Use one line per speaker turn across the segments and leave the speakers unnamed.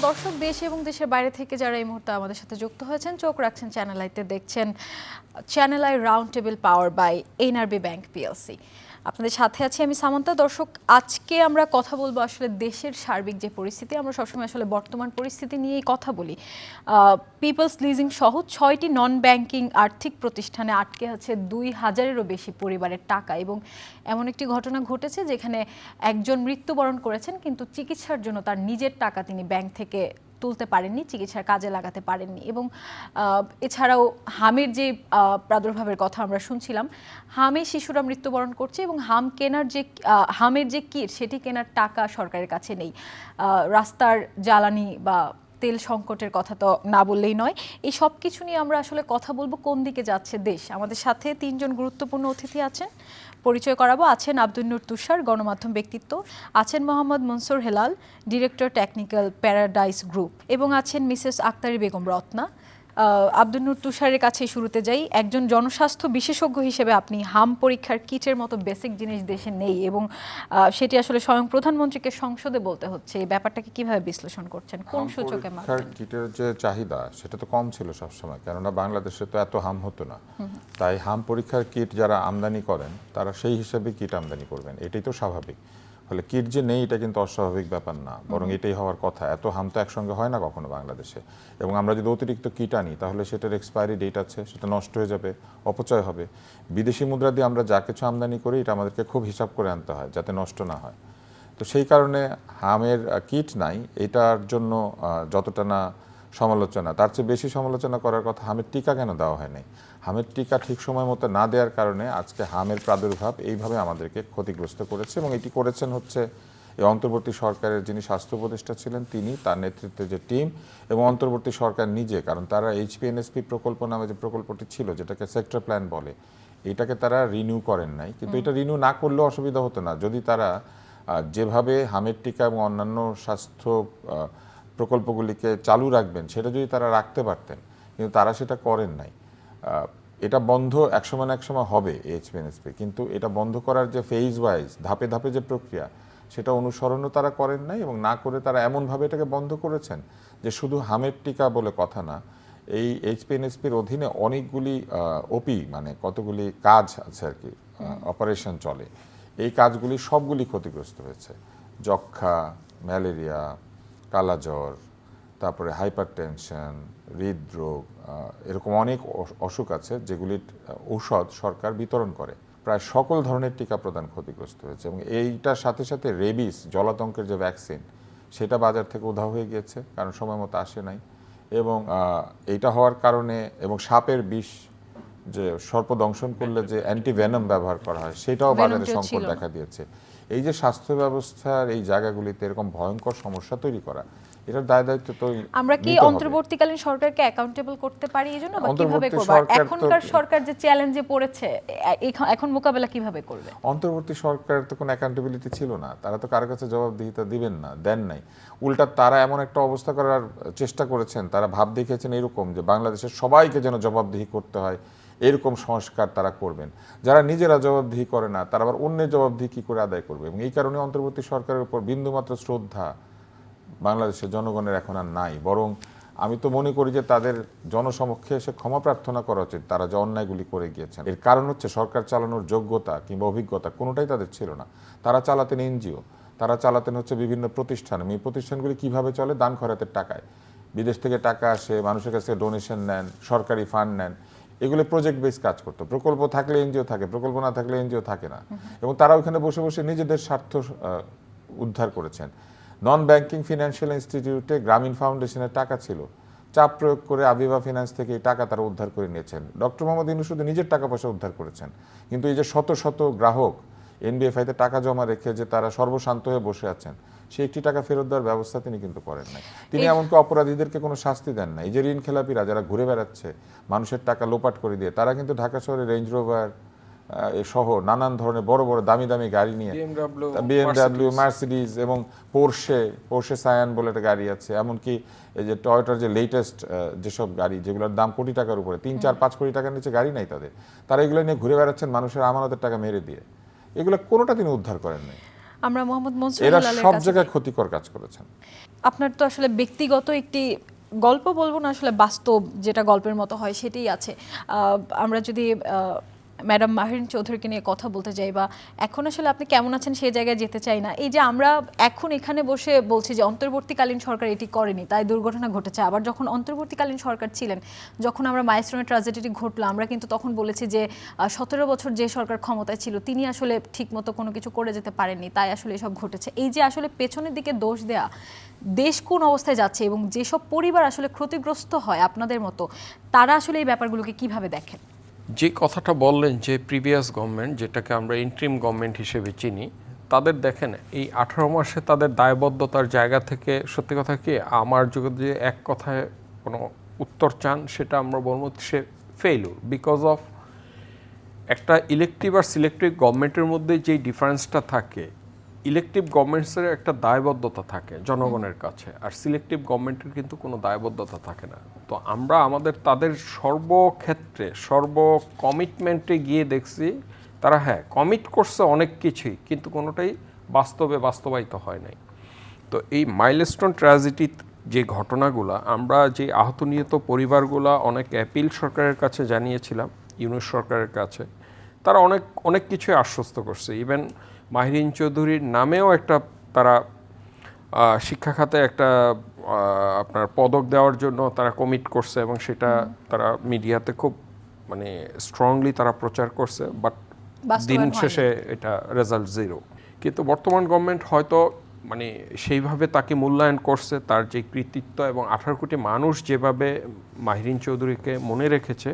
দর্শক দেশ এবং দেশের বাইরে থেকে যারা এই মুহূর্তে আমাদের সাথে যুক্ত হয়েছেন, চোখ রাখছেন চ্যানেল আইতে, দেখছেন channel I round table power by NRB bank PLC. আপনাদের সাথে আছি আমি সামন্তা। দর্শক, আজকে আমরা কথা বলবো আসলে দেশের সার্বিক যে পরিস্থিতি, আমরা সবসময় আসলে বর্তমান পরিস্থিতি নিয়েই কথা বলি। পিপলস লিজিং সহ 6টি নন ব্যাংকিং আর্থিক প্রতিষ্ঠানে আটকে আছে 2000-এরও বেশি পরিবারের টাকা, এবং এমন একটি ঘটনা ঘটেছে যেখানে একজন মৃত্যুবরণ করেছেন, কিন্তু চিকিৎসার জন্য তার নিজের টাকা তিনি ব্যাংক থেকে তুলতে পারেননি, চিকিৎসার কাজে লাগাতে পারেননি। এবং এছাড়াও হামের যে প্রাদুর্ভাবের কথা আমরা শুনছিলাম, হামে শিশুরা মৃত্যুবরণ করছে এবং হামের যে কিট সেটি কেনার টাকা সরকারের কাছে নেই। রাস্তার জ্বালানি বা তেল সংকটের কথা তো না বললেই নয়। এই সব কিছু নিয়ে আমরা আসলে কথা বলবো, কোন দিকে যাচ্ছে দেশ। আমাদের সাথে 3 জন গুরুত্বপূর্ণ অতিথি আছেন, পরিচয় করাবো। আছেন আব্দুল নূর তুষার, গণমাধ্যম ব্যক্তিত্ব। আছেন Mohammad Mansur Helal, director technical paradise group. এবং আছেন মিসেস আক্তারি বেগম রত্না। আব্দুল নূর তুষারের কাছে শুরুতে যাই। একজন জনস্বাস্থ্য বিশেষজ্ঞ হিসেবে আপনি হাম পরীক্ষার কিটের মতো বেসিক জিনিস দেশে নেই, এবং সেটি আসলে স্বয়ং প্রধানমন্ত্রীকে সংসদে বলতে হচ্ছে, এই ব্যাপারটাকে কিভাবে বিশ্লেষণ করছেন, কোন সূচকে মাপবেন?
কিটের যে চাহিদা সেটা তো কম ছিল সবসময়, কেননা বাংলাদেশে তো এত হাম হতো না। তাই হাম পরীক্ষার কিট যারা আমদানি করেন তারা সেই হিসেবে কিট আমদানি করবেন, এটাই তো স্বাভাবিক। ফলে কিট যে নেই এটা কিন্তু অস্বাভাবিক ব্যাপার না, বরং এটাই হওয়ার কথা। এত হাম তো একসঙ্গে হয় না কখনো বাংলাদেশে। এবং আমরা যদি অতিরিক্ত কিট আনি তাহলে সেটার এক্সপায়ারি ডেট আছে, সেটা নষ্ট হয়ে যাবে, অপচয় হবে। বিদেশি মুদ্রা দিয়ে আমরা যা কিছু আমদানি করি এটা আমাদেরকে খুব হিসাব করে আনতে হয় যাতে নষ্ট না হয়। তো সেই কারণে হামের কিট নাই, এটার জন্য যতটা না সমালোচনা, তার চেয়ে বেশি সমালোচনা করার কথা হামের টিকা কেন দেওয়া হয় নাই। হামের টিকা ঠিক সময় মতো না দেওয়ার কারণে আজকে হামের প্রাদুর্ভাব এইভাবে আমাদেরকে ক্ষতিগ্রস্ত করেছে। এবং এটি করেছেন হচ্ছে এই অন্তর্বর্তী সরকারের যিনি স্বাস্থ্য উপদেষ্টা ছিলেন তিনি, তার নেতৃত্বে যে টিম, এবং অন্তর্বর্তী সরকার নিজে। কারণ তারা এইচপিএনএসপি প্রকল্প নামে যে প্রকল্পটি ছিল, যেটাকে সেক্টর প্ল্যান বলে, এটাকে তারা রিনিউ করেন নাই। কিন্তু এটা রিনিউ না করলেও অসুবিধা হতো না যদি তারা যেভাবে হামের টিকা এবং অন্যান্য স্বাস্থ্য প্রকল্পগুলিকে চালু রাখবেন সেটা যদি তারা রাখতে পারতেন, কিন্তু তারা সেটা করেন নাই। এটা বন্ধ একসময় না একসময় হবে এইচপিএনএসপি, কিন্তু এটা বন্ধ করার যে ফেজ ওয়াইজ ধাপে ধাপে যে প্রক্রিয়া সেটা অনুসরণও তারা করেন নাই। এবং না করে তারা এমনভাবে এটাকে বন্ধ করেছেন যে শুধু হামের টিকা বলে কথা না, এই এইচপিএনএসপির অধীনে অনেকগুলি ওপি মানে কতগুলি কাজ আছে আর কি, অপারেশন চলে। এই কাজগুলি সবগুলি ক্ষতিগ্রস্ত হয়েছে। যক্ষা, ম্যালেরিয়া, কালাজ্বর, তারপরে হাইপার টেনশন, হৃদরোগ, এরকম অনেক অসুখ আছে যেগুলির ঔষধ সরকার বিতরণ করে। প্রায় সকল ধরনের টিকা প্রদান ক্ষতিগ্রস্ত হয়েছে। এবং এইটার সাথে সাথে রেবিস, জলাতঙ্কের যে ভ্যাকসিন, সেটা বাজার থেকে উধাও হয়ে গিয়েছে, কারণ সময় মতো আসে নাই। এবং এইটা হওয়ার কারণে, এবং সাপের বিষ যে সর্প দংশন করলে যে অ্যান্টিভেনম ব্যবহার করা হয় সেটাও বাজারে সংকট দেখা দিয়েছে। এই যে স্বাস্থ্য ব্যবস্থার এই জায়গাগুলিতে এরকম ভয়ঙ্কর সমস্যা তৈরি করা, এটার দায় দায়িত্ব তো
আমরা কি অন্তর্বর্তীকালীন সরকারকে অ্যাকাউন্টেবল করতে পারি এই জন্য, বা কিভাবে করব? এখনকার সরকার যে চ্যালেঞ্জে পড়েছে, এখন মোকাবেলা কিভাবে করবে?
অন্তর্বর্তী সরকার তো কোনো অ্যাকাউন্টেবিলিটি ছিল না, তারা তো কারো কাছে জবাবদিহিতা দিবেন না, দেন নাই। উল্টা তারা এমন একটা অবস্থা করার চেষ্টা করেছেন, তারা ভাব দেখিয়েছেন এরকম যে বাংলাদেশের সবাইকে যেন জবাবদিহি করতে হয়, এরকম সংস্কার তারা করবেন। যারা নিজেরা জবাবদিহি করে না তারা আবার অন্যের জবাবদিহি কী করে আদায় করবে? এবং এই কারণে অন্তর্বর্তী সরকারের উপর বিন্দুমাত্র শ্রদ্ধা বাংলাদেশের জনগণের এখন আর নাই। বরং আমি তো মনে করি যে তাদের জনসমক্ষে এসে ক্ষমা প্রার্থনা করা উচিত তারা যে অন্যায়গুলি করে গিয়েছেন। এর কারণ হচ্ছে সরকার চালানোর যোগ্যতা কিংবা অভিজ্ঞতা কোনোটাই তাদের ছিল না। তারা চালাতেন এনজিও, তারা চালাতেন হচ্ছে বিভিন্ন প্রতিষ্ঠান। এই প্রতিষ্ঠানগুলি কিভাবে চলে? দান খয়রাতের টাকায়। বিদেশ থেকে টাকা আসে, মানুষের কাছে ডোনেশন নেন, সরকারি ফান্ড নেন, এগুলো প্রজেক্ট বেস কাজ করতো। প্রকল্প থাকলে এনজিও থাকে, প্রকল্প না থাকলে এনজিও থাকে না। এবং তারা ওখানে বসে বসে নিজেদের স্বার্থ উদ্ধার করেছেন। নন ব্যাংকিং ফিনান্সিয়াল ইনস্টিটিউটে গ্রামীণ ফাউন্ডেশনের টাকা ছিল, চাপ প্রয়োগ করে আবিবা ফিনান্স থেকে এই টাকা তারা উদ্ধার করে নিয়েছেন। ডক্টর মোহাম্মদ ইউনূস শুধু নিজের টাকা পয়সা উদ্ধার করেছেন, কিন্তু এই যে শত শত গ্রাহক এনবিএফআইতে টাকা জমা রেখে যে তারা সর্বশান্ত হয়ে বসে আছেন, সেই একটি টাকা ফেরত দেওয়ার ব্যবস্থা তিনি কিন্তু করেন নাই। তিনি এমনকি অপরাধীদেরকে কোনো শাস্তি দেন না। এই যে ঋণ খেলাপিরা যারা ঘুরে বেড়াচ্ছে মানুষের টাকা লোপাট করে দিয়ে, তারা কিন্তু ঢাকা শহরে রেঞ্জ রোভার সহ নানান ধরনের বড় বড় দামি দামি গাড়ি নিয়ে, বিএমডাব্লিউ, মার্সিডিজ এবং পোর্শে সায়ান বলে একটা গাড়ি আছে, এমনকি এই যে টয়োটার যে লেটেস্ট যেসব গাড়ি যেগুলোর দাম কোটি টাকার উপরে, 3-4-5 কোটি টাকার নিচে গাড়ি নাই তাদের, তারা এগুলো নিয়ে ঘুরে বেড়াচ্ছেন মানুষের আমানতের টাকা মেরে দিয়ে। এগুলো কোনোটা তিনি উদ্ধার করেন নাই।
আমরা মোহাম্মদ মনসুর
এরা
হেলালের
সব
কাছে
জায়গায় ক্ষতিকর কাজ করেছেন।
আপনার তো আসলে ব্যক্তিগত একটি গল্প বলবো না, আসলে বাস্তব যেটা গল্পের মতো হয় সেটাই আছে। আমরা যদি ম্যাডাম মাহিরিন চৌধুরীকে নিয়ে কথা বলতে যাই, বা এখন আসলে আপনি কেমন আছেন সেই জায়গায় যেতে চাই না। এই যে আমরা এখন এখানে বসে বলছি যে অন্তর্বর্তীকালীন সরকার এটি করেনি তাই দুর্ঘটনা ঘটেছে, আবার যখন অন্তর্বর্তীকালীন সরকার ছিলেন, যখন আমরা মাইলস্টোনের ট্র্যাজেডিটি ঘটলো, আমরা কিন্তু তখন বলেছি যে 17 বছর যে সরকার ক্ষমতায় ছিল তিনি আসলে ঠিকমতো কোনো কিছু করে যেতে পারেননি, তাই আসলে এসব ঘটেছে। এই যে আসলে পেছনের দিকে দোষ দেয়া, দেশ কোন অবস্থায় যাচ্ছে এবং যেসব পরিবার আসলে ক্ষতিগ্রস্ত হয় আপনাদের মতো, তারা আসলে এই ব্যাপারগুলোকে কিভাবে দেখেন?
যে কথাটা বললেন যে প্রিভিয়াস গভর্নমেন্ট, যেটাকে আমরা ইন্ট্রিম গভর্নমেন্ট হিসেবে চিনি, তাদের দেখেন এই 18 মাসে তাদের দায়বদ্ধতার জায়গা থেকে সত্যি কথা কি, আমার যদি এক কথায় কোনো উত্তর চান সেটা আমরা বলবো সে ফেইলুর। বিকজ অফ একটা ইলেকটিভ আর সিলেক্টিভ গভর্নমেন্টের মধ্যে যেই ডিফারেন্সটা থাকে, ইলেকটিভ গভর্নমেন্টসের একটা দায়বদ্ধতা থাকে জনগণের কাছে, আর সিলেক্টিভ গভর্নমেন্টের কিন্তু কোনো দায়বদ্ধতা থাকে না। তো আমরা তাদের সর্বক্ষেত্রে কমিটমেন্টে গিয়ে দেখছি তারা কমিট করছে অনেক কিছুই, কিন্তু কোনোটাই বাস্তবায়িত হয় নাই। তো এই মাইলস্টোন ট্র্যাজেডি যে ঘটনাগুলো, আমরা যে আহত নিহত পরিবারগুলো অনেক অ্যাপিল সরকারের কাছে জানিয়েছিলাম, ইউনিট সরকারের কাছে, তারা অনেক কিছুই আশ্বস্ত করছে। ইভেন মাহিরিন চৌধুরীর নামেও একটা তারা শিক্ষা খাতে একটা আপনার পদক দেওয়ার জন্য তারা কমিট করছে, এবং সেটা তারা মিডিয়াতে খুব মানে স্ট্রংলি তারা প্রচার করছে। বাট দিন শেষে এটা রেজাল্ট জিরো। কিন্তু বর্তমান গভর্নমেন্ট হয়তো মানে সেইভাবে তাকে মূল্যায়ন করছে, তার যে কৃতিত্ব, এবং 18 কোটি মানুষ যেভাবে মাহিরিন চৌধুরীকে মনে রেখেছে,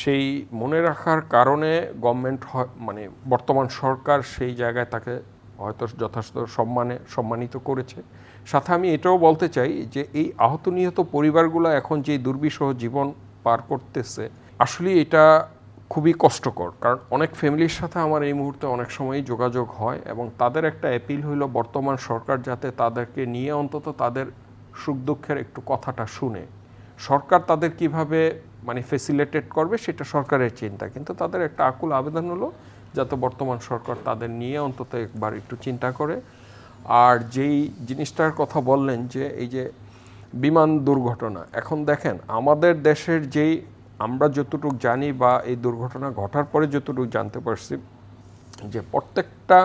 সেই মনে রাখার কারণে গভর্নমেন্ট মানে বর্তমান সরকার সেই জায়গায় তাকে হয়তো যথাযথ সম্মানিত করেছে। সাথে আমি এটাও বলতে চাই যে এই আহত নিহত পরিবারগুলো এখন যে দুর্বিষহ জীবন পার করতেছে, আসলে এটা খুবই কষ্টকর। কারণ অনেক ফ্যামিলির সাথে আমার এই মুহূর্তে অনেক সময়ই যোগাযোগ হয়, এবং তাদের একটা অ্যাপিল হইল বর্তমান সরকার যাতে তাদেরকে নিয়ে অন্তত তাদের সুখ দুঃখের একটু কথাটা শুনে। সরকার তাদের কিভাবে মানে ফেসিলিটেট করবে সেটা সরকারের চিন্তা, কিন্তু তাদের একটা আকুল আবেদন হলো যাতে বর্তমান সরকার তাদের নিয়ে অন্তত একবার একটু চিন্তা করে। আর যেই জিনিসটার কথা বললেন যে এই যে বিমান দুর্ঘটনা, এখন দেখেন আমাদের দেশের যেই আমরা যতটুকু জানি বা এই দুর্ঘটনা ঘটার পরে যতটুকু জানতে পারছি, যে প্রত্যেকটা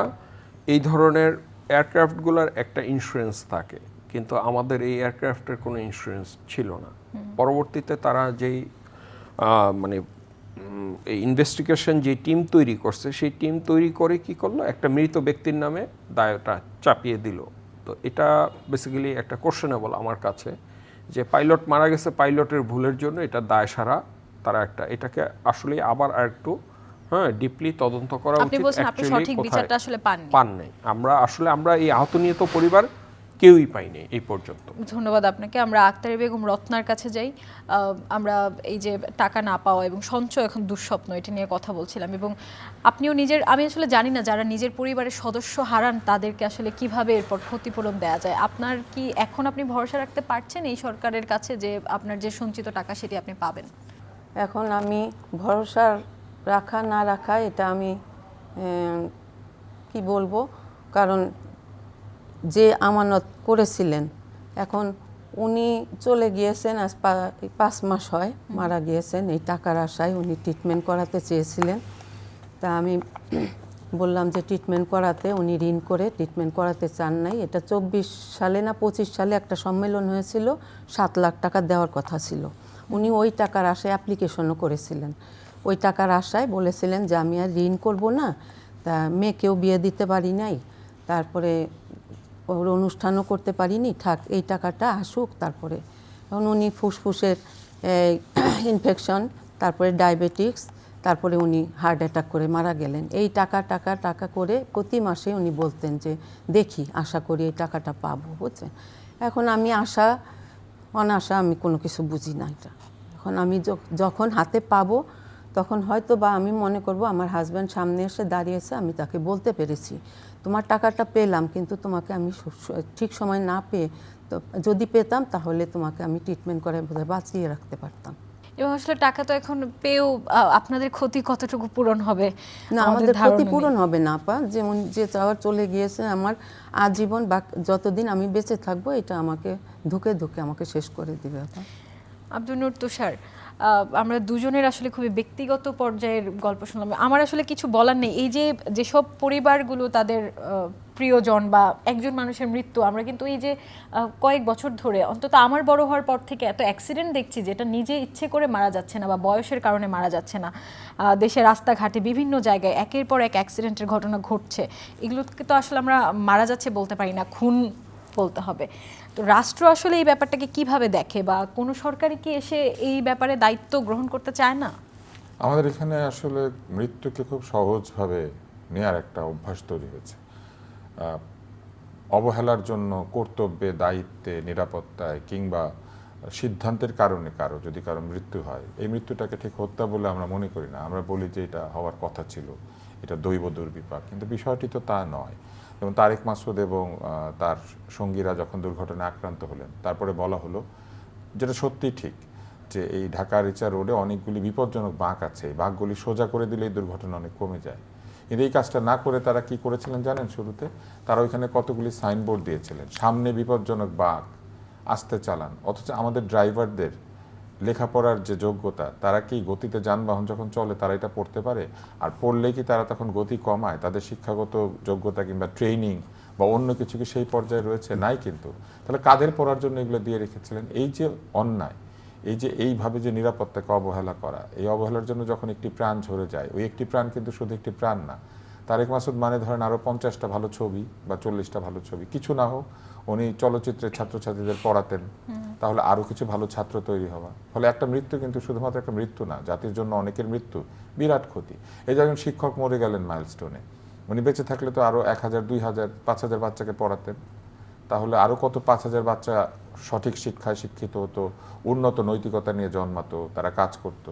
এই ধরনের এয়ারক্রাফটগুলোর একটা ইন্স্যুরেন্স থাকে, কিন্তু আমাদের এই এয়ারক্রাফটের কোনো ইন্স্যুরেন্স ছিল না। পরবর্তীতে তারা যেই মানে এই ইনভেস্টিগেশন যে টিম তৈরি করছে, সেই টিম তৈরি করে কি করলো, একটা মৃত ব্যক্তির নামে দায়টা চাপিয়ে দিল। তো এটা বেসিক্যালি একটা কোশ্চেনেবল আমার কাছে, যে পাইলট মারা গেছে পাইলটের ভুলের জন্য, এটা দায় সারা তারা এটাকে আসলে আবার আরেকটু ডিপলি তদন্ত করা উচিত।
আপনি সঠিক বিচারটা আসলে
পান নাই। আমরা এই আহত নিহত পরিবার কেউই পাইনি এই পর্যন্ত।
ধন্যবাদ আপনাকে। আমরা আক্তারি বেগম রত্নার কাছে যাই। আমরা এই যে টাকা না পাওয়া এবং সঞ্চয় এখন দুঃস্বপ্ন, এটি নিয়ে কথা বলছিলাম, এবং আপনিও আমি আসলে জানি না যারা নিজের পরিবারের সদস্য হারান তাদেরকে আসলে কিভাবে এরপর ক্ষতিপূরণ দেওয়া যায়। আপনার কি এখন আপনি ভরসা রাখতে পারছেন এই সরকারের কাছে যে আপনার যে সঞ্চিত টাকা সেটি আপনি পাবেন?
এখন আমি ভরসা রাখা না রাখা এটা আমি কি বলবো, কারণ যে আমানত করেছিলেন, এখন উনি চলে গিয়েছেন, আজ 5 মাস হয় মারা গিয়েছেন। এই টাকার আশায় উনি ট্রিটমেন্ট করাতে চেয়েছিলেন। তা আমি বললাম যে ট্রিটমেন্ট করাতে, উনি ঋণ করে ট্রিটমেন্ট করাতে চান নাই। এটা 24 সালে না 25 সালে একটা সম্মেলন হয়েছিল, 7 লাখ টাকা দেওয়ার কথা ছিল। উনি ওই টাকার আশায় অ্যাপ্লিকেশনও করেছিলেন। ওই টাকার আশায় বলেছিলেন যে আমি আর ঋণ করব না। তা মেয়েকেও বিয়ে দিতে পারি নাই, তারপরে ওর অনুষ্ঠানও করতে পারিনি, থাক এই টাকাটা আসুক। তারপরে এখন উনি ফুসফুসের ইনফেকশন, তারপরে ডায়াবেটিক্স, তারপরে উনি হার্ট অ্যাটাক করে মারা গেলেন। এই টাকা করে প্রতি মাসে উনি বলতেন যে দেখি, আশা করি এই টাকাটা পাবো, বুঝছেন। এখন আমি অনাশা আমি কোনো কিছু বুঝি না। এটা এখন আমি যখন হাতে পাবো তখন হয়তো বা আমি মনে করব আমার হাজব্যান্ড সামনে এসে দাঁড়িয়েছে, আমি তাকে বলতে পেরেছি তোমার টাকাটা পেলাম, কিন্তু তোমাকে আমি ঠিক সময় না পেয়ে, তো যদি পেতাম তাহলে তোমাকে আমি ট্রিটমেন্ট করে বোধহয় বাঁচিয়ে রাখতে পারতাম।
এবং আসলে টাকা তো এখন পেয়েও আপনাদের ক্ষতি কতটুকু পূরণ হবে
না, আমাদের ক্ষতিপূরণ হবে না আপা, যেমন যে চাওয়ার চলে গিয়েছে, আমার আজীবন যতদিন আমি বেঁচে থাকবো এটা আমাকে ধুকে ধুকে আমাকে শেষ করে দিবে আপা।
আব্দুল নূর তুষার, আমরা দুজনের আসলে খুবই ব্যক্তিগত পর্যায়ের গল্প শুনলাম। আমার আসলে কিছু বলার নেই। এই যে যেসব পরিবারগুলো তাদের প্রিয়জন বা একজন মানুষের মৃত্যু, আমরা কিন্তু এই যে কয়েক বছর ধরে, অন্তত আমার বড় হওয়ার পর থেকে এত অ্যাক্সিডেন্ট দেখছি যেটা নিজে ইচ্ছে করে মারা যাচ্ছে না বা বয়সের কারণে মারা যাচ্ছে না। দেশের রাস্তাঘাটে বিভিন্ন জায়গায় একের পর এক অ্যাক্সিডেন্টের ঘটনা ঘটছে। এগুলোকে তো আসলে আমরা মারা যাচ্ছে বলতে পারি না, খুন বলতে হবে। তো রাষ্ট্র আসলে এই ব্যাপারটাকে কিভাবে দেখে, বা কোনো সরকারই কি এসে এই ব্যাপারে দায়িত্ব গ্রহণ করতে চায় না?
আমাদের এখানে আসলে মৃত্যুকে খুব সহজভাবে নেয়ার একটা অভ্যাস তৈরি হয়েছে। অবহেলার জন্য কর্তব্যে, দায়িত্বে, নিরাপত্তায় কিংবা সিদ্ধান্তের কারণে যদি কারো মৃত্যু হয়, এই মৃত্যুটাকে ঠিক হত্যা বলে আমরা মনে করি না। আমরা বলি যে এটা হওয়ার কথা ছিল, এটা দৈব দুর্বিপাক, কিন্তু বিষয়টি তো তা নয়। যেমন তারেক মাসুদ এবং তার সঙ্গীরা যখন দুর্ঘটনায় আক্রান্ত হলেন, তারপরে বলা হলো, যেটা সত্যিই ঠিক, যে এই ঢাকা রিচা রোডে অনেকগুলি বিপজ্জনক বাঁক আছে, এই বাঁকগুলি সোজা করে দিলে এই দুর্ঘটনা অনেক কমে যায়। কিন্তু এই কাজটা না করে তারা কি করেছিলেন জানেন? শুরুতে তারা ওইখানে কতগুলি সাইনবোর্ড দিয়েছিলেন, সামনে বিপজ্জনক বাঁক, আস্তে চালান। অথচ আমাদের ড্রাইভারদের লেখাপড়ার যে যোগ্যতা, তারা কি গতিতে যানবাহন যখন চলে তারা এটা পড়তে পারে? আর পড়লে কি তারা তখন গতি কমায়? তাদের শিক্ষাগত যোগ্যতা কিংবা ট্রেনিং বা অন্য কিছু কি সেই পর্যায়ে রয়েছে? নাই। কিন্তু তাহলে কাদের পড়ার জন্য এগুলো দিয়ে রেখেছিলেন? এই যে অন্যায়, এই যে এইভাবে যে নিরাপত্তাকে অবহেলা করা, এই অবহেলার জন্য যখন একটি প্রাণ ঝরে যায়, ওই একটি প্রাণ কিন্তু শুধু একটি প্রাণ না। তারেক মাসুদ মানে ধরেন আরও 50টা ভালো ছবি বা 40টা ভালো ছবি, কিছু না হোক উনি চলচ্চিত্রের ছাত্রছাত্রীদের পড়াতেন, তাহলে আরও কিছু ভালো ছাত্র তৈরি হওয়া। ফলে একটা মৃত্যু কিন্তু শুধুমাত্র একটা মৃত্যু না, জাতির জন্য অনেকের মৃত্যু বিরাট ক্ষতি। এই যে একজন শিক্ষক মরে গেলেন মাইলস্টোনে, উনি বেঁচে থাকলে তো আরও 1000, 2000, 5000 বাচ্চাকে পড়াতেন, তাহলে আরও কত 5000 বাচ্চা সঠিক শিক্ষায় শিক্ষিত হতো, উন্নত নৈতিকতা নিয়ে জন্মাতো, তারা কাজ করতো।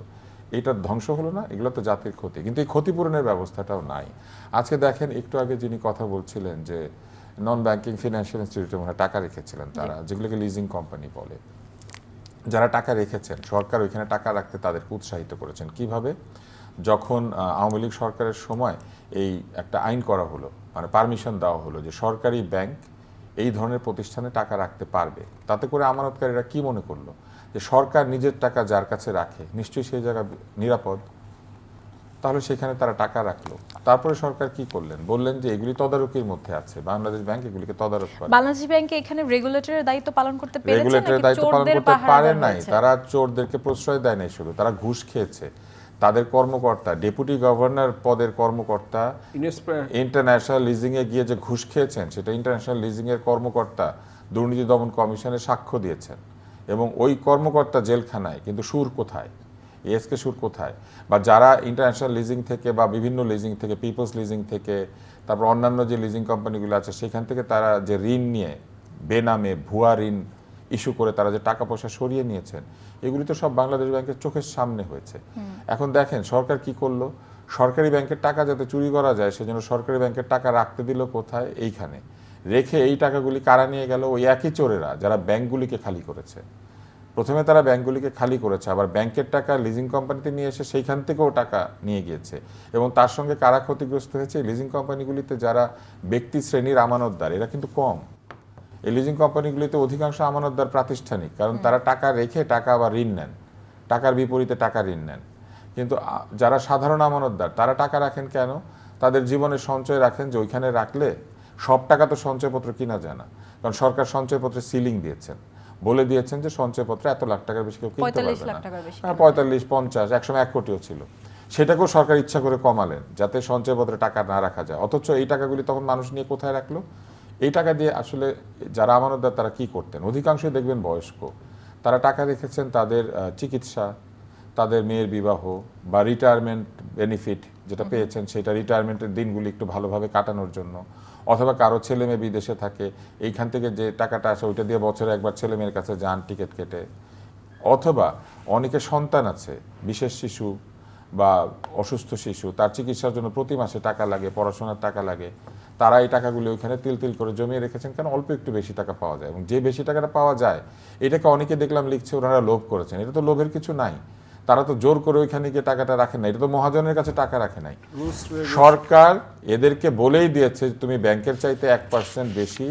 এইটার ধ্বংস হলো না? এগুলো তো জাতির ক্ষতি, কিন্তু এই ক্ষতিপূরণের ব্যবস্থাটাও নাই। আজকে দেখেন, একটু আগে যিনি কথা বলছিলেন যে নন ব্যাংকিং ফিনান্সিয়াল ইনস্টিটিউটে মনে টাকা রেখেছিলেন তারা, যেগুলোকে লিজিং কোম্পানি বলে, যারা টাকা রেখেছেন, সরকার ওইখানে টাকা রাখতে তাদেরকে উৎসাহিত করেছেন। কিভাবে? যখন আওয়ামী লীগ সরকারের সময় এই একটা আইন করা হলো, মানে পারমিশন দেওয়া হলো যে সরকারি ব্যাংক এই ধরনের প্রতিষ্ঠানে টাকা রাখতে পারবে, তাতে করে আমানতকারীরা কি মনে করলো যে সরকার নিজের টাকা যার কাছে রাখে নিশ্চয়ই সেই জায়গা নিরাপদ, তাহলে সেখানে তারা টাকা রাখলো। তারপরে সরকার কি করলেন? বললেন যে এগুলি তদারকির মধ্যে আছে, বাংলাদেশ ব্যাংক এগুলিকে তদারক করে।
বাংলাদেশ ব্যাংকে এখানে রেগুলেটরের দায়িত্ব পালন করতে পেরেছে,
রেগুলেটরের দায়িত্ব পালন করতে পারে নাই, তারা চোরদেরকে প্রশ্রয় দেয় নাই, শুধু তারা ঘুষ খেয়েছে। তাদের কর্মকর্তা, ডেপুটি গভর্নর পদের কর্মকর্তা ইন্টারন্যাশনাল লিজিং এ গিয়ে যে ঘুষ খেয়েছেন, সেটা ইন্টারন্যাশনাল লিজিং এর কর্মকর্তা দুর্নীতি দমন কমিশনে সাক্ষ্য দিয়েছেন, এবং ওই কর্মকর্তা জেলখানায়। কিন্তু সুর কোথায়? এসকে সুর কোথায়? বা যারা ইন্টারন্যাশনাল লিজিং থেকে বা বিভিন্ন লিজিং থেকে, পিপলস লিজিং থেকে, তারপর অন্যান্য যে লিজিং কোম্পানিগুলো আছে সেখান থেকে তারা যে ঋণ নিয়ে বেনামে ভুয়া ঋণ ইস্যু করে তারা যে টাকা পয়সা সরিয়ে নিয়েছেন, এগুলি তো সব বাংলাদেশ ব্যাংকের চোখের সামনে হয়েছে। এখন দেখেন সরকার কি করলো, সরকারি ব্যাংকের টাকা যাতে চুরি করা যায় সেজন্য সরকারি ব্যাংকের টাকা রাখতে দিল কোথায়? এইখানে রেখে এই টাকাগুলি কারা নিয়ে গেল? ওই একই চোরেরা যারা ব্যাংকগুলিকে খালি করেছে। প্রথমে তারা ব্যাংকগুলিকে খালি করেছে, আবার ব্যাংকের টাকা লিজিং কোম্পানিতে নিয়ে এসে সেইখান থেকেও টাকা নিয়ে গিয়েছে। এবং তার সঙ্গে কারা ক্ষতিগ্রস্ত হয়েছে? লিজিং কোম্পানিগুলিতে যারা ব্যক্তি শ্রেণীর আমানতদার, এরা কিন্তু কম। এই লিজিং কোম্পানিগুলিতে অধিকাংশ আমানতদার প্রাতিষ্ঠানিক, কারণ তারা টাকা রেখে টাকা আবার ঋণ নেন, টাকার বিপরীতে টাকা ঋণ নেন। কিন্তু যারা সাধারণ আমানতদার, তারা টাকা রাখেন কেন? তাদের জীবনের সঞ্চয় রাখেন, যে ওইখানে রাখলে সব টাকা তো সঞ্চয়পত্র কিনা যায় না, কারণ সরকার সঞ্চয়পত্রে সিলিং দিয়েছেন, বলে দিয়েছেন যে সঞ্চয়পত্র এত লাখ টাকার বেশি কেউ কিনতে পারবে না। 45, 50, একসময় 1 কোটিও ছিল। সেটাকেও সরকার ইচ্ছা করে কমালেন যাতে সঞ্চয়পত্রে টাকা না রাখা যায়। অথচ এই টাকাগুলি তখন মানুষ নিয়ে কোথায় রাখলো? এই টাকা দিয়ে আসলে যারা আমানতদার তারা কি করতেন? অধিকাংশই দেখবেন বয়স্ক, তারা টাকা রেখেছেন তাদের চিকিৎসা, তাদের মেয়ের বিবাহ বা রিটায়ারমেন্ট বেনিফিট যেটা পেয়েছেন সেটা রিটায়ারমেন্টের দিনগুলি একটু ভালোভাবে কাটানোর জন্য, অথবা কারো ছেলে মেয়ে বিদেশে থাকে, এইখান থেকে যে টাকাটা আসে ওইটা দিয়ে বছরে একবার ছেলে মেয়ের কাছে যান টিকিট কেটে, অথবা অনেকে সন্তান আছে, বিশেষ শিশু বা অসুস্থ শিশু, তার চিকিৎসার জন্য প্রতি মাসে টাকা লাগে, পড়াশোনার টাকা লাগে, তারা এই টাকাগুলি ওইখানে তিল তিল করে জমিয়ে রেখেছেন, কারণ অল্প একটু বেশি টাকা পাওয়া যায়। এবং যে বেশি টাকাটা পাওয়া যায় এটাকে অনেকে দেখলাম লিখছে ওনারা লোভ করেছেন। এটা তো লোভের কিছু নাই। তারা তো জোর করে ওইখানে গিয়ে টাকাটা রাখে না, এটা তো মহাজনের কাছে টাকা রাখে নাই। সরকার এদেরকে বলেই দিয়েছে তুমি ব্যাংকের চাইতে 1% বেশি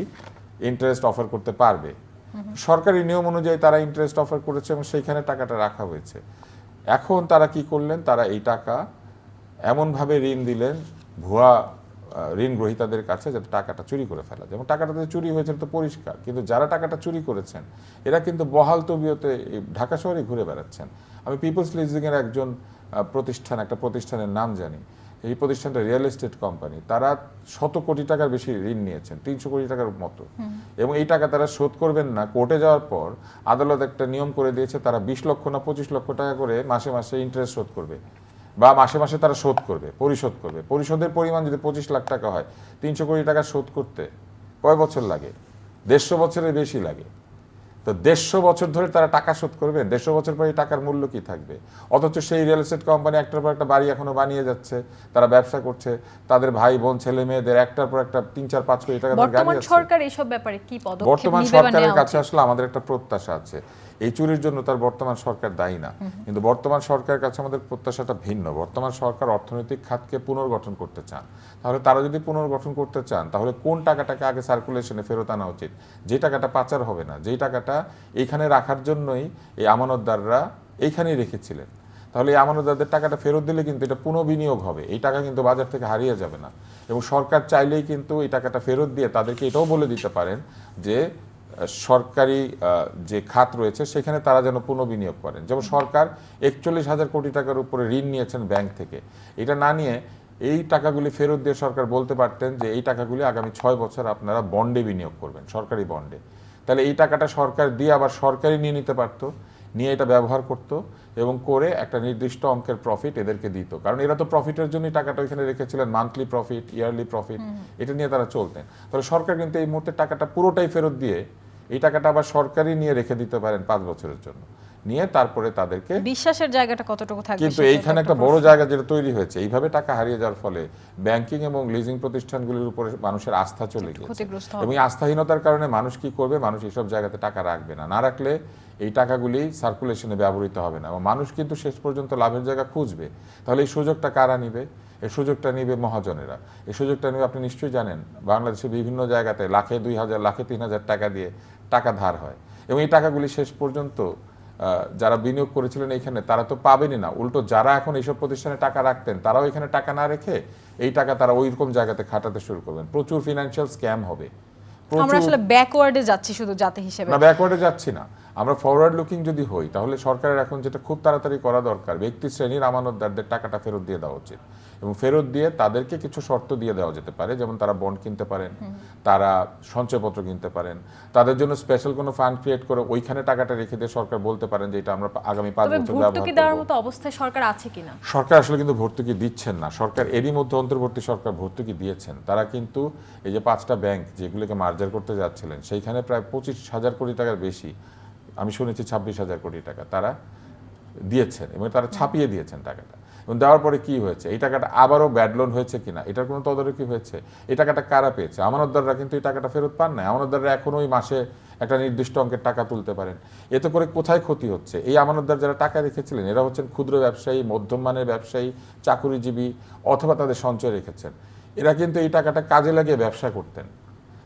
ইন্টারেস্ট অফার করতে পারবে। সরকারি নিয়ম অনুযায়ী তারা ইন্টারেস্ট অফার করেছে এবং সেইখানে টাকাটা রাখা হয়েছে। এখন তারা কি করলেন, তারা এই টাকা এমনভাবে ঋণ দিলেন ভুয়া ঋণ গ্রহীতাদের কাছে, যাতে টাকাটা চুরি করে ফেলা যায়। এবং টাকাটা যে চুরি হয়েছে তো পরিষ্কার, কিন্তু যারা টাকাটা চুরি করেছেন এরা কিন্তু বহাল তবিয়তে ঢাকা শহরে ঘুরে বেড়াচ্ছেন। আমি পিপলস লিজিংয়ের একজন একটা প্রতিষ্ঠানের নাম জানি। এই প্রতিষ্ঠানটা রিয়েল এস্টেট কোম্পানি, তারা 100 কোটি টাকার বেশি ঋণ নিয়েছেন, 300 কোটি টাকার মতো, এবং এই টাকা তারা শোধ করবেন না। কোর্টে যাওয়ার পর আদালত একটা নিয়ম করে দিয়েছে, তারা 20 লক্ষ না 25 লক্ষ টাকা করে মাসে মাসে ইন্টারেস্ট শোধ করবে, বা মাসে মাসে তারা পরিশোধ করবে। পরিশোধের পরিমাণ যদি 25 লাখ টাকা হয়, 300 কোটি টাকা শোধ করতে কয় বছর লাগে? 150 বছরের বেশি লাগে। তো 150 বছর ধরে তারা টাকা শোধ করবে, 150 বছর পরে এই টাকার মূল্য কি থাকবে? অথচ সেই রিয়েল এস্টেট কোম্পানি একটার পর একটা বাড়ি এখনো বানিয়ে যাচ্ছে, তারা ব্যবসা করছে, তাদের ভাই বোন ছেলে মেয়েদের একটার পর একটা 3-4-5 কোটি টাকা গাড়ি
বর্তমান
আছে।
সরকার এইসব ব্যাপারে কি পদক্ষেপ
বর্তমান
নিবে বা
সরকারের
নেওয়া
কাছে
উচিত?
আসলে আমাদের একটা প্রত্যাশা আছে। এই চুরির জন্য তার বর্তমান সরকার দায়ী না, কিন্তু বর্তমান সরকারের কাছে আমাদের প্রত্যাশাটা ভিন্ন। বর্তমান সরকার অর্থনৈতিক খাতকে পুনর্গঠন করতে চান। তাহলে তারা যদি পুনর্গঠন করতে চান, তাহলে কোন টাকাটাকে আগে সার্কুলেশনে ফেরত আনা উচিত, যে টাকাটা পাচার হবে না, যেই টাকাটা এইখানে রাখার জন্যই এই আমানতদাররা এইখানেই রেখেছিলেন। তাহলে এই আমানতদারদের টাকাটা ফেরত দিলে কিন্তু এটা পুনঃবিনিয়োগ হবে, এই টাকা কিন্তু বাজার থেকে হারিয়ে যাবে না। এবং সরকার চাইলেই কিন্তু এই টাকাটা ফেরত দিয়ে তাদেরকে এটাও বলে দিতে পারেন যে সরকারি যে খাত রয়েছে সেখানে তারা যেন পুনঃবিনিয়োগ করেন। যেমন সরকার 41,000 কোটি টাকার উপরে ঋণ নিয়েছেন ব্যাংক থেকে, এটা না নিয়ে এই টাকাগুলি ফেরত দিয়ে সরকার বলতে পারতেন যে এই টাকাগুলি আগামী 6 বছর আপনারা বন্ডে বিনিয়োগ করবেন, সরকারি বন্ডে। তাহলে এই টাকাটা সরকার দিয়ে আবার সরকারই নিয়ে নিতে পারত, নিয়ে এটা ব্যবহার করত এবং করে একটা নির্দিষ্ট অঙ্কের প্রফিট এদেরকে দিত। কারণ এরা তো প্রফিটের জন্যই টাকাটা ওইখানে রেখেছিলেন, মান্থলি প্রফিট, ইয়ারলি প্রফিট, এটা নিয়ে তারা চলতেন। তাহলে সরকার কিন্তু এই মুহূর্তে টাকাটা পুরোটাই ফেরত দিয়ে এই টাকাটা আবার সরকারই নিয়ে রেখে দিতে পারেন 5 বছরের জন্য, নিয়ে তারপরে তাদেরকে।
বিশ্বাসের জায়গাটা কতটুকু থাকবে?
কিন্তু এইখানে একটা বড় জায়গা যেটা তৈরি হয়েছে, এইভাবে টাকা হারিয়ে যাওয়ার ফলে ব্যাংকিং এবং লিজিং প্রতিষ্ঠানগুলির উপরে মানুষের আস্থা চলে গেছে, এবং এই আস্থাহীনতার কারণে মানুষ কি করবে, মানুষ এইসব জায়গাতে টাকা রাখবে না, না রাখলে এই টাকাগুলি সার্কুলেশনে ব্যবহৃত হবে না এবং মানুষ কিন্তু শেষ পর্যন্ত লাভের জায়গা খুঁজবে। তাহলে এই সুযোগটা কারা নিবে? এই সুযোগটা নিবে মহাজনেরা। এই সুযোগটা নিবে, আপনি নিশ্চয়ই জানেন, বাংলাদেশের বিভিন্ন জায়গাতে লাখে 2,000 লাখে 3,000 টাকা দিয়ে টাকা ধার হয়, এবং এই টাকাগুলি শেষ পর্যন্ত যারা বিনিয়োগ করেছিলেন এইখানে তারা তো পাবেনই না, উল্টো যারা এখন এইসব প্রতিষ্ঠানে টাকা রাখতেন তারাও এখানে টাকা না রেখে এই টাকা তারা ওই রকম জায়গাতে খাটাতে শুরু করবেন। প্রচুর ফিনান্সিয়াল স্ক্যাম হবে।
আমরা আসলে ব্যাকওয়ার্ডে যাচ্ছি শুধু জাতি হিসেবে।
না, ব্যাকওয়ার্ডে যাচ্ছি না, আমরা ফরওয়ার্ড লুকিং যদি হই, তাহলে সরকারের এখন যেটা খুব তাড়াতাড়ি করা দরকার, ব্যক্তি শ্রেণীর আমানতদারদের টাকাটা ফেরত দিয়ে দেওয়া উচিত, এবং ফেরত দিয়ে তাদেরকে কিছু শর্ত দিয়ে দেওয়া যেতে পারে, যেমন তারা বন্ড কিনতে পারেন, তারা সঞ্চয়পত্র কিনতে পারেন, তাদের জন্য স্পেশাল কোনো ফান্ড ক্রিয়েট করে ওইখানে টাকাটা রেখে দিয়ে সরকার বলতে পারেন যে এটা আমরা আগামী 5 বছর ব্যবহার
ভর্তুকি দেওয়ার
করব।
মতো অবস্থায় সরকার আছে কিনা?
সরকার আসলে কিন্তু ভর্তুকি দিচ্ছেন না। সরকার এরই মধ্যে অন্তর্বর্তী সরকার ভর্তুকি দিয়েছেন। তারা কিন্তু এই যে 5টা ব্যাংক যেগুলোকে মার্জার করতে যাচ্ছিলেন সেইখানে প্রায় 25,000 কোটি টাকার বেশি, আমি শুনেছি 26,000 কোটি টাকা তারা দিয়েছেন, এবং তারা ছাপিয়ে দিয়েছেন টাকাটা। এবং দেওয়ার পরে কি হয়েছে, এই টাকাটা আবারও ব্যাড লোন হয়েছে কিনা এটার কোনো তদারকি হয়েছে? এই টাকাটা কারা পেয়েছে? আমানতদাররা কিন্তু এই টাকাটা ফেরত পান না। আমানতদাররা এখনো ওই মাসে একটা নির্দিষ্ট অঙ্কের টাকা তুলতে পারেন। এতে করে কোথায় ক্ষতি হচ্ছে? এই আমানতদার যারা টাকা রেখেছিলেন এরা হচ্ছেন ক্ষুদ্র ব্যবসায়ী, মধ্যম মানের ব্যবসায়ী, চাকুরিজীবী, অথবা তাদের সঞ্চয় রেখেছেন। এরা কিন্তু এই টাকাটা কাজে লাগিয়ে ব্যবসা করতেন,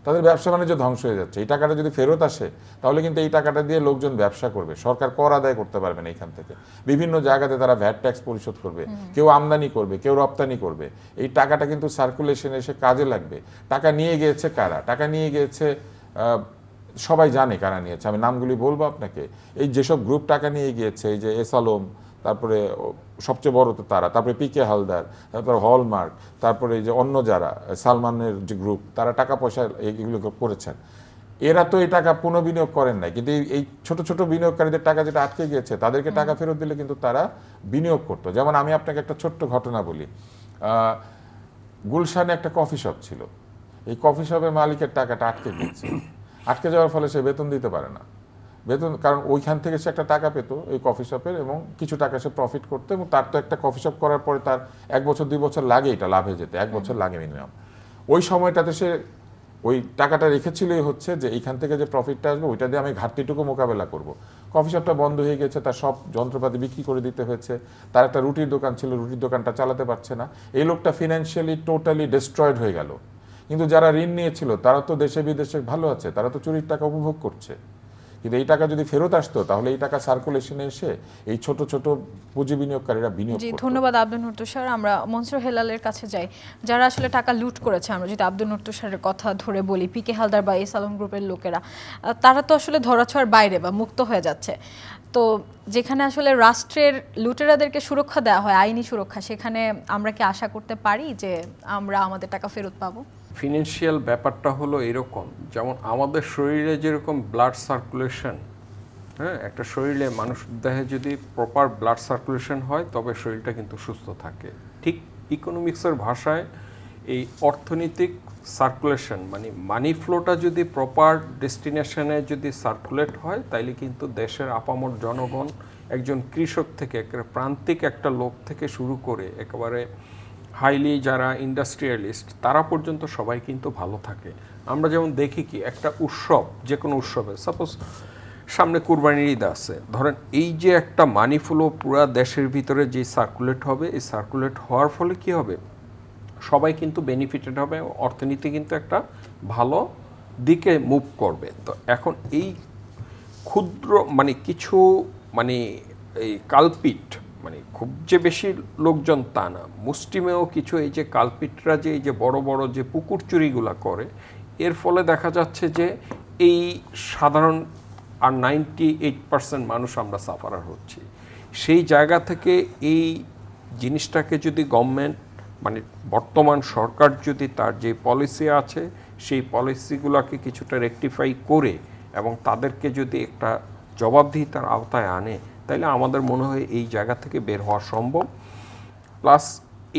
তাদের ব্যবসা বাণিজ্য ধ্বংস হয়ে যাচ্ছে। এই টাকাটা যদি ফেরত আসে তাহলে কিন্তু এই টাকাটা দিয়ে লোকজন ব্যবসা করবে, সরকার কর আদায় করতে পারবে না এইখান থেকে, বিভিন্ন জায়গাতে তারা ভ্যাট ট্যাক্স পরিশোধ করবে, কেউ আমদানি করবে, কেউ রপ্তানি করবে। এই টাকাটা কিন্তু সার্কুলেশনে এসে কাজে লাগবে। টাকা নিয়ে গিয়েছে কারা? টাকা নিয়ে গিয়েছে সবাই জানে কারা নিয়েছে, আমি নামগুলি বলবো আপনাকে। এই যেসব গ্রুপ টাকা নিয়ে গিয়েছে, এই যে এস আলম, তারপরে সবচেয়ে বড় তো তারা, তারপরে পিকে হালদার, তারপরে হলমার্ক, তারপরে এই যে অন্য যারা সালমানের যে গ্রুপ, তারা টাকা পয়সা এগুলো করেছেন। এরা তো এই টাকা পুনঃবিনিয়োগ করেন নাই, কিন্তু এই ছোট ছোট বিনিয়োগকারীদের টাকা যেটা আটকে গিয়েছে তাদেরকে টাকা ফেরত দিলে কিন্তু তারা বিনিয়োগ করতো। যেমন আমি আপনাকে একটা ছোট্ট ঘটনা বলি। গুলশানে একটা কফি শপ ছিল, এই কফি শপের মালিকের টাকাটা আটকে গিয়েছে। আটকে যাওয়ার ফলে সে বেতন দিতে পারে না, বেতন, কারণ ওইখান থেকে সে একটা টাকা পেতো এই কফি শপের, এবং কিছু টাকা সে প্রফিট করতো, এবং তার তো একটা কফি শপ করার পরে তার 1 বছর 2 বছর লাগে এটা লাভে যেতে, 1 বছর লাগে মিনিমাম। ওই সময়টাতে সে ওই টাকাটা রেখেছিলই হচ্ছে যে এইখান থেকে যে প্রফিটটা আসবে ওইটা দিয়ে আমি ঘাটতিটুকু মোকাবেলা করব। কফি শপটা বন্ধ হয়ে গেছে, তার সব যন্ত্রপাতি বিক্রি করে দিতে হয়েছে, তার একটা রুটির দোকান ছিল, রুটির দোকানটা চালাতে পারছে না, এই লোকটা ফিনান্সিয়ালি টোটালি ডিস্ট্রয়েড হয়ে গেল। কিন্তু যারা ঋণ নিয়েছিল তারা তো দেশে বিদেশে ভালো আছে, তারা তো চুরির টাকা উপভোগ করছে। কিন্তু এই টাকা যদি ফেরত আসতো তাহলে এই টাকা সার্কুলেশনে এসে এই ছোট ছোট পুঁজি বিনিয়োগকারীরা বিনিয়োগ
জি
করতো।
ধন্যবাদ আব্দুল নূর তুষার। আমরা মনসুর হেলালের কাছে যাই। যারা আসলে টাকা লুট করেছে, আমরা যদি আব্দুল নূর তুষারের কথা ধরে বলি, পিকে হালদার বা এস আলম গ্রুপের লোকেরা, তারা তো আসলে ধরাছোঁয়ার বাইরে বা মুক্ত হয়ে যাচ্ছে। তো যেখানে আসলে রাষ্ট্রের লুটেরাদেরকে সুরক্ষা দেওয়া হয়, আইনি সুরক্ষা, সেখানে আমরা কি আশা করতে পারি যে আমরা আমাদের টাকা ফেরত পাবো?
ফিনান্সিয়াল ব্যাপারটা হলো এরকম, যেমন আমাদের শরীরে যেরকম ব্লাড সার্কুলেশন, হ্যাঁ, একটা শরীরে মানুষ দেহে যদি প্রপার ব্লাড সার্কুলেশন হয় তবে শরীরটা কিন্তু সুস্থ থাকে। ঠিক ইকোনমিক্সের ভাষায় এই অর্থনৈতিক সার্কুলেশন মানে মানি ফ্লোটা যদি প্রপার ডেস্টিনেশনে যদি সার্কুলেট হয় তাইলে কিন্তু দেশের আপামর জনগণ, একজন কৃষক থেকে একেবারে প্রান্তিক একটা লোক থেকে শুরু করে একেবারে হাইলি যারা ইন্ডাস্ট্রিয়ালিস্ট তারা পর্যন্ত সবাই কিন্তু ভালো থাকে। আমরা যেমন দেখি কি একটা উৎসব, যে কোনো উৎসবে, সাপোজ সামনে কুরবানির ঈদ আছে, ধরেন এই যে একটা মানি ফ্লো পুরা দেশের ভিতরে যে সার্কুলেট হবে, এই সার্কুলেট হওয়ার ফলে কি হবে, সবাই কিন্তু বেনিফিটেড হবে, অর্থনীতি কিন্তু একটা ভালো দিকে মুভ করবে। তো এখন এই ক্ষুদ্র মানে কিছু মানে এই কালপিট, মানে খুব যে বেশি লোকজন তা না, মুষ্টিমেয় কিছু এই যে কালপিটরা যে এই যে বড় বড় যে পুকুর চুরিগুলা করে, এর ফলে দেখা যাচ্ছে যে এই সাধারণ আর 98% মানুষ আমরা সাফারার হচ্ছি। সেই জায়গা থেকে এই জিনিসটাকে যদি গভর্নমেন্ট মানে বর্তমান সরকার যদি তার যে পলিসি আছে সেই পলিসিগুলোকে কিছুটা রেকটিফাই করে এবং তাদেরকে যদি একটা জবাবদিহিতার আওতায় আনে, তাইলে আমাদের মনে হয় এই জায়গা থেকে বের হওয়া সম্ভব। প্লাস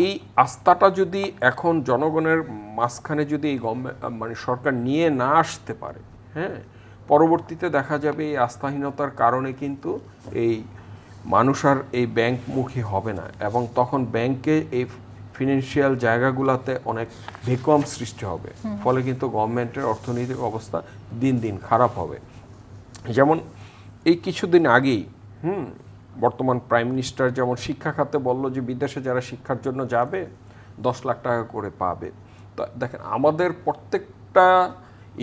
এই আস্থাটা যদি এখন জনগণের মাঝখানে যদি এই গভর্নমেন্ট মানে সরকার নিয়ে না আসতে পারে, হ্যাঁ, পরবর্তীতে দেখা যাবে এই আস্থাহীনতার কারণে কিন্তু এই মানুষ আর এই ব্যাংকমুখী হবে না, এবং তখন ব্যাংকে এই ফিনান্সিয়াল জায়গাগুলোতে অনেক ভ্যাকুয়াম সৃষ্টি হবে, ফলে কিন্তু গভর্নমেন্টের অর্থনৈতিক অবস্থা দিন দিন খারাপ হবে। যেমন এই কিছুদিন আগেই বর্তমান প্রাইম মিনিস্টার যেমন শিক্ষা খাতে বলল যে বিদেশে যারা শিক্ষার জন্য যাবে 10 লাখ টাকা করে পাবে। তো দেখেন আমাদের প্রত্যেকটা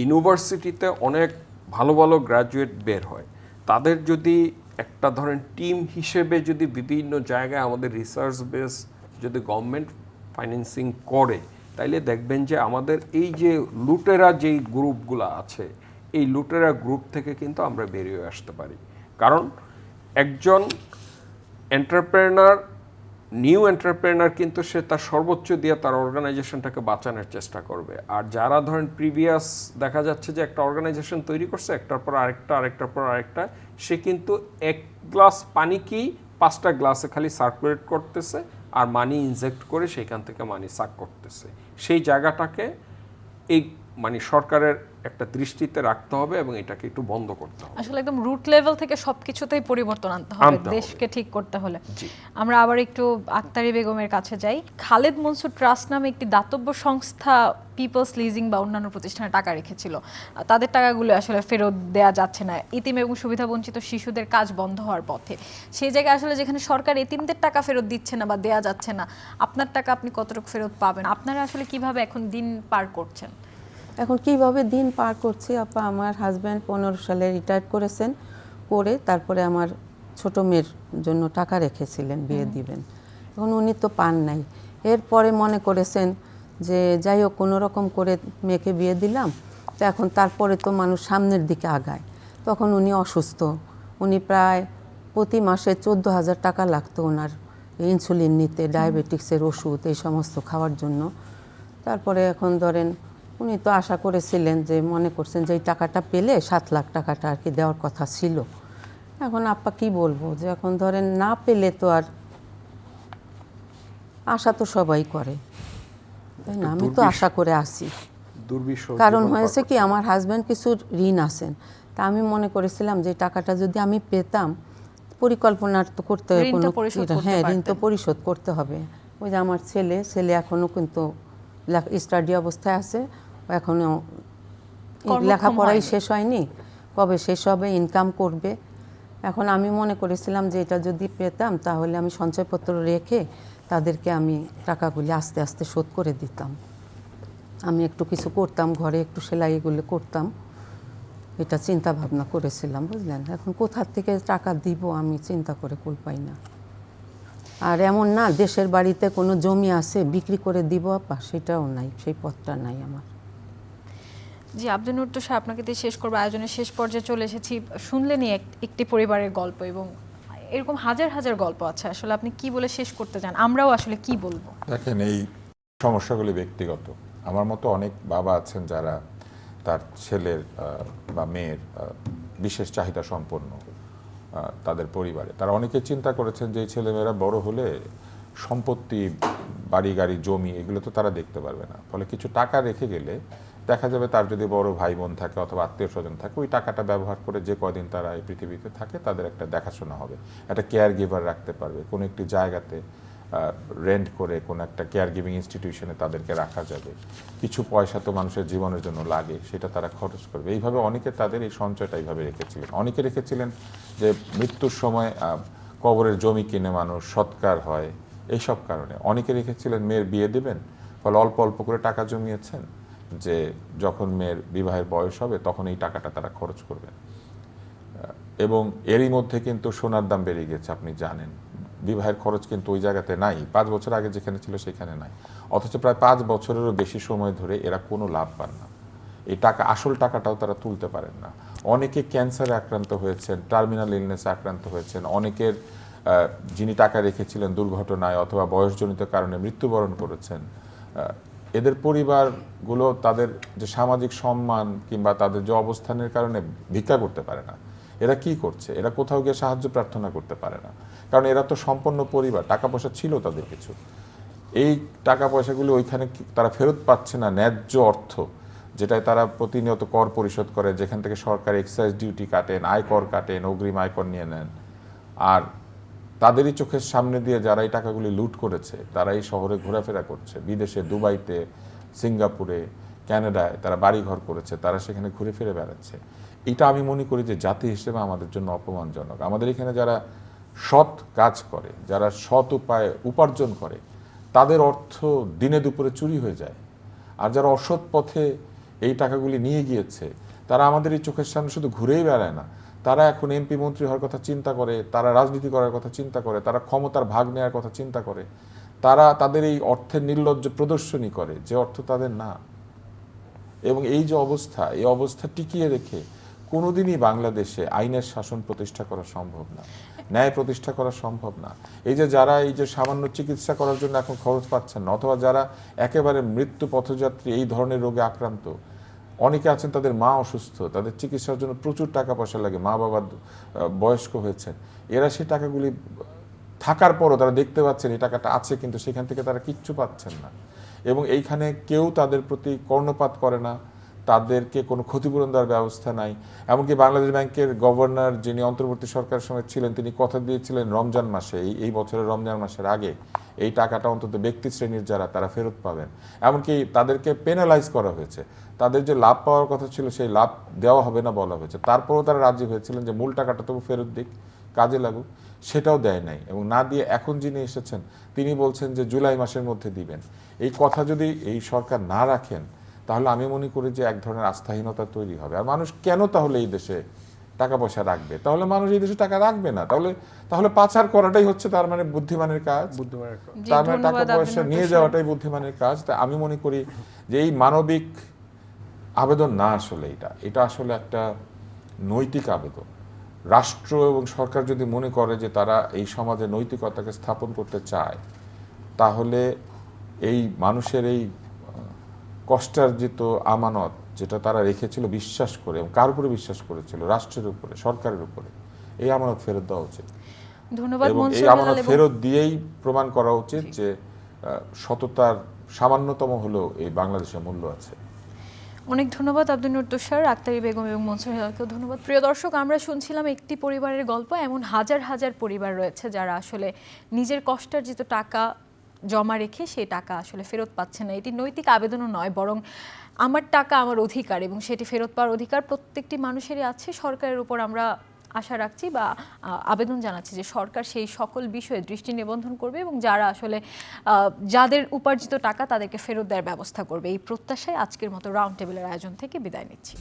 ইউনিভার্সিটিতে অনেক ভালো ভালো গ্র্যাজুয়েট বের হয়, তাদের যদি একটা ধরেন টিম হিসেবে যদি বিভিন্ন জায়গায় আমাদের রিসার্চ বেস যদি গভর্নমেন্ট ফাইন্যান্সিং করে, তাইলে দেখবেন যে আমাদের এই যে লুটেরা যেই গ্রুপগুলো আছে, এই লুটেরা গ্রুপ থেকে কিন্তু আমরা বেরিয়ে আসতে পারি। কারণ একজন এন্টারপ্রেনার, নিউ এন্টারপ্রেনার কিন্তু সে তার সর্বোচ্চ দিয়ে তার অর্গানাইজেশনটাকে বাঁচানোর চেষ্টা করবে। আর যারা ধরেন প্রিভিয়াস দেখা যাচ্ছে যে একটা অর্গানাইজেশন তৈরি করছে, একটার পর আরেকটা, আরেকটার পর আরেকটা, সে কিন্তু এক গ্লাস পানি কি 5টা গ্লাসে খালি সার্কুলেট করতেছে আর মানি ইনজেক্ট করে সেখান থেকে মানি সাক করতেছে। সেই জায়গাটাকে এই মানে সরকারের একটা দৃষ্টিতে রাখতে হবে এবং এটাকে একটু বন্ধ করতে হবে।
আসলে একদম রুট লেভেল থেকে সবকিছুতেই পরিবর্তন আনতে হবে দেশকে ঠিক করতে হলে। আমরা আবার একটু আক্তারি বেগমের কাছে যাই। খালেদ মনসুর ট্রাস্ট নামে একটি দাতব্য সংস্থা পিপলস লিজিং বা অন্যান্য প্রতিষ্ঠানে টাকা রেখেছিল, তাদের টাকাগুলো আসলে ফেরত দেওয়া যাচ্ছে না। এতিম এবং সুবিধাবঞ্চিত শিশুদের কাজ বন্ধ হওয়ার পথে। সেই জায়গায় আসলে যেখানে সরকার এতিমদের টাকা ফেরত দিচ্ছে না বা দেওয়া যাচ্ছে না, আপনার টাকা আপনি কতটুকু ফেরত পাবেন? আপনারা আসলে কিভাবে এখন দিন পার করছেন?
এখন কিভাবে দিন পার করছি আপা, আমার হাজব্যান্ড 15 সালে রিটায়ার করেছেন, করে তারপরে আমার ছোট মেয়ের জন্য টাকা রেখেছিলেন বিয়ে দিবেন, এখন উনি তো পান নাই। এরপরে মনে করেছেন যে যাই হোক কোনো রকম করে মেয়েকে বিয়ে দিলাম, তো এখন তারপরে তো মানুষ সামনের দিকে আগায়। তখন উনি অসুস্থ, উনি প্রায় প্রতি মাসে 14,000 টাকা লাগতো ওনার ইনসুলিন নিতে, ডায়াবেটিক্সের ওষুধ এই সমস্ত খাওয়ার জন্য। তারপরে এখন ধরেন উনি তো আশা করেছিলেন যে মনে করছেন যে এই টাকাটা পেলে 7 লাখ টাকাটা আর কি দেওয়ার কথা ছিল। এখন আপা কি বলবো, যে এখন ধরেন না পেলে তো আর আশা তো সবাই করে, তাই না? আমি তো আশা করে আসি। কারণ হয়েছে কি, আমার হাজব্যান্ড কিছু ঋণ আছেন, তা আমি মনে করেছিলাম যে টাকাটা যদি আমি পেতাম, পরিকল্পনা তো করতে হবে, কোনো হ্যাঁ ঋণ তো পরিশোধ করতে হবে। ওই যে আমার ছেলে এখনও কিন্তু স্টাডি অবস্থায় আছে, এখনও লেখাপড়াই শেষ হয়নি, কবে শেষ হবে, ইনকাম করবে। এখন আমি মনে করেছিলাম যে এটা যদি পেতাম তাহলে আমি সঞ্চয়পত্র রেখে তাদেরকে আমি টাকাগুলি আস্তে আস্তে শোধ করে দিতাম। আমি একটু কিছু করতাম, ঘরে একটু সেলাই এগুলো করতাম, এটা চিন্তা ভাবনা করেছিলাম, বুঝলেন। এখন কোথা থেকে টাকা দিব আমি চিন্তা করে কুল পাই না। আর এমন না দেশের বাড়িতে কোনো জমি আছে বিক্রি করে দিব আপা, সেটাও নাই, সেই পথটা নাই আমার।
জি আব্দুল নূর তুষার, আপনাকে দিয়ে শেষ করবো, আয়োজনের শেষ পর্যায়ে চলে এসেছি। শুনলেনই একটি পরিবারের গল্প, এবং এরকম হাজার হাজার গল্প আছে। আসলে আপনি কি বলে শেষ করতে চান, আমরাও আসলে কি বলবো?
দেখেন, এই সমস্যাগুলি ব্যক্তিগত। আমার মতো অনেক বাবা আছেন যারা তার ছেলের বা মেয়ের বিশেষ চাহিদা সম্পন্ন তাদের পরিবারে, তারা অনেকে চিন্তা করেছেন যে এই ছেলেমেয়েরা বড় হলে সম্পত্তি, বাড়ি গাড়ি জমি এগুলো তো তারা দেখতে পারবে না, ফলে কিছু টাকা রেখে গেলে দেখা যাবে তার যদি বড় ভাই বোন থাকে অথবা আত্মীয় স্বজন থাকে, ওই টাকাটা ব্যবহার করে যে কদিন তারা এই পৃথিবীতে থাকে তাদের একটা দেখাশোনা হবে, একটা কেয়ার গিভার রাখতে পারবে, কোনো একটি জায়গাতে রেন্ট করে কোনো একটা কেয়ার গিভিং ইনস্টিটিউশনে তাদেরকে রাখা যাবে। কিছু পয়সা তো মানুষের জীবনের জন্য লাগে, সেটা তারা খরচ করবে। এইভাবে অনেকে তাদের এই সঞ্চয়টা এইভাবে রেখেছিলেন। অনেকে রেখেছিলেন যে মৃত্যুর সময় কবরের জমি কিনে মানুষ সৎকার হয়, এইসব কারণে। অনেকে রেখেছিলেন মেয়ের বিয়ে দেবেন, ফলে অল্প অল্প করে টাকা জমিয়েছেন যে যখন মেয়ের বিবাহের বয়স হবে তখন এই টাকাটা তারা খরচ করবেন। এবং এরই মধ্যে কিন্তু সোনার দাম বেড়ে গেছে, আপনি জানেন। বিবাহের খরচ কিন্তু ওই জায়গাতে নাই, 5 বছর আগে যেখানে ছিল সেখানে নাই। অথচ প্রায় 5 বছরেরও বেশি সময় ধরে এরা কোনো লাভ পান না। এই টাকা, আসল টাকাটাও তারা তুলতে পারেন না। অনেকে ক্যান্সারে আক্রান্ত হয়েছেন, টার্মিনাল ইলনেসে আক্রান্ত হয়েছেন। অনেকের যিনি টাকা রেখেছিলেন দুর্ঘটনায় অথবা বয়সজনিত কারণে মৃত্যুবরণ করেছেন। এদের পরিবারগুলো তাদের যে সামাজিক সম্মান কিংবা তাদের যে অবস্থানের কারণে ভিক্ষা করতে পারে না। এরা কি করছে? এরা কোথাও গিয়ে সাহায্য প্রার্থনা করতে পারে না, কারণ এরা তো সম্পন্ন পরিবার, টাকা পয়সা ছিল তাদের কিছু। এই টাকা পয়সাগুলো ওইখানে তারা ফেরত পাচ্ছে না, ন্যায্য অর্থ যেটায় তারা প্রতিনিয়ত কর পরিশোধ করে, যেখান থেকে সরকার এক্সাইজ ডিউটি কাটেন, আয়কর কাটেন, অগ্রিম আয়কর নিয়ে নেন। আর তাদেরই চোখের সামনে দিয়ে যারা এই টাকাগুলি লুট করেছে তারা এই শহরে ঘোরাফেরা করছে, বিদেশে, দুবাইতে, সিঙ্গাপুরে, কানাডায় তারা বাড়িঘর করেছে, তারা সেখানে ঘুরে ফিরে বেড়াচ্ছে। এটা আমি মনে করি যে জাতি হিসেবে আমাদের জন্য অপমানজনক। আমাদের এখানে যারা সৎ কাজ করে, যারা সৎ উপায়ে উপার্জন করে, তাদের অর্থ দিনে দুপুরে চুরি হয়ে যায়। আর যারা অসৎ পথে এই টাকাগুলি নিয়ে গিয়েছে তারা আমাদের এই চোখের সামনে শুধু ঘুরেই বেড়ায় না, তারা এখন এমপি মন্ত্রী হওয়ার কথা চিন্তা করে, তারা রাজনীতি করার কথা চিন্তা করে, তারা ক্ষমতার ভাগ নেওয়ার কথা চিন্তা করে, তারা তাদের এই অর্থের নির্লজ্জ প্রদর্শনী করে যে অর্থ তাদের না। এবং এই যে অবস্থা, এই অবস্থা টিকিয়ে রেখে কোনোদিনই বাংলাদেশে আইনের শাসন প্রতিষ্ঠা করা সম্ভব না, ন্যায় প্রতিষ্ঠা করা সম্ভব না। এই যে যারা এই যে সামান্য চিকিৎসা করার জন্য এখন খরচ পাচ্ছেন না, অথবা যারা একেবারে মৃত্যু পথযাত্রী, এই ধরনের রোগে আক্রান্ত, অনেকে আছেন তাদের মা অসুস্থ, তাদের চিকিৎসার জন্য প্রচুর টাকা পয়সা লাগে, মা বাবা বয়স্ক হয়েছেন, এরা সেই টাকাগুলি থাকার পরও তারা দেখতে পাচ্ছেন এই টাকাটা আছে, কিন্তু সেখান থেকে তারা কিচ্ছু পাচ্ছেন না। এবং এইখানে কেউ তাদের প্রতি কর্ণপাত করে না, তাদেরকে কোনো ক্ষতিপূরণ দেওয়ার ব্যবস্থা নাই। এমনকি বাংলাদেশ ব্যাংকের গভর্নর, যিনি অন্তর্বর্তী সরকারের সময় ছিলেন, তিনি কথা দিয়েছিলেন রমজান মাসে, এই বছরের রমজান মাসের আগে এই টাকাটা অন্তত ব্যক্তি শ্রেণীর যারা তারা ফেরত পাবেন। এমনকি তাদেরকে পেনালাইজ করা হয়েছে, তাদের যে লাভ পাওয়ার কথা ছিল সেই লাভ দেওয়া হবে না বলা হয়েছে। তারপরেও তারা রাজি হয়েছিলেন যে মূল টাকাটা তবু ফেরত দিক, কাজে লাগুক, সেটাও দেয় নাই। এবং না দিয়ে এখন যিনি এসেছেন তিনি বলছেন যে জুলাই মাসের মধ্যে দিবেন। এই কথা যদি এই সরকার না রাখেন তাহলে আমি মনে করি যে এক ধরনের আস্থাহীনতা তৈরি হবে। আর মানুষ কেন তাহলে এই দেশে টাকা পয়সা রাখবে? তাহলে মানুষ এই দেশে টাকা রাখবে না, তাহলে পাচার করাটাই হচ্ছে তার মানে বুদ্ধিমানের কাজ, তার মানে টাকা পয়সা নিয়ে যাওয়াটাই বুদ্ধিমানের কাজ। তাই আমি মনে করি যে এই মানবিক আবেদন না, আসলে এটা আসলে একটা নৈতিক আবেদন। রাষ্ট্র এবং সরকার যদি মনে করে যে তারা এই সমাজে নৈতিকতাকে স্থাপন করতে চায়, তাহলে এই মানুষের এই কষ্টার্জিত আমানত যেটা তারা রেখেছিল বিশ্বাস করে, এবং কার উপরে বিশ্বাস করেছিল? রাষ্ট্রের উপরে, সরকারের উপরে। এই আমানত ফেরত দেওয়া উচিত।
ধন্যবাদ।
এবং এই আমানত ফেরত দিয়েই প্রমাণ করা উচিত যে সততার সামান্যতম হলেও এই বাংলাদেশের মূল্য আছে।
অনেক ধন্যবাদ আব্দুল নূর তুষার, আক্তারি বেগম এবং মনসুর হেলালকেও ধন্যবাদ। প্রিয় দর্শক, আমরা শুনছিলাম একটি পরিবারের গল্প। এমন হাজার হাজার পরিবার রয়েছে যারা আসলে নিজের কষ্টার্জিত টাকা জমা রেখে সেই টাকা আসলে ফেরত পাচ্ছে না। এটি নৈতিক আবেদনও নয়, বরং আমার টাকা আমার অধিকার, এবং সেটি ফেরত পাওয়ার অধিকার প্রত্যেকটি মানুষেরই আছে। সরকারের উপর আমরা আশা রাখছি বা আবেদন জানাচ্ছি যে সরকার সেই সকল বিষয়ে দৃষ্টি নিবন্ধন করবে এবং যারা আসলে যাদের উপার্জিত টাকা তাদেরকে ফেরত দেওয়ার ব্যবস্থা করবে। এই প্রত্যাশায় আজকের মতো রাউন্ড টেবিলের আয়োজন থেকে বিদায় নিচ্ছি।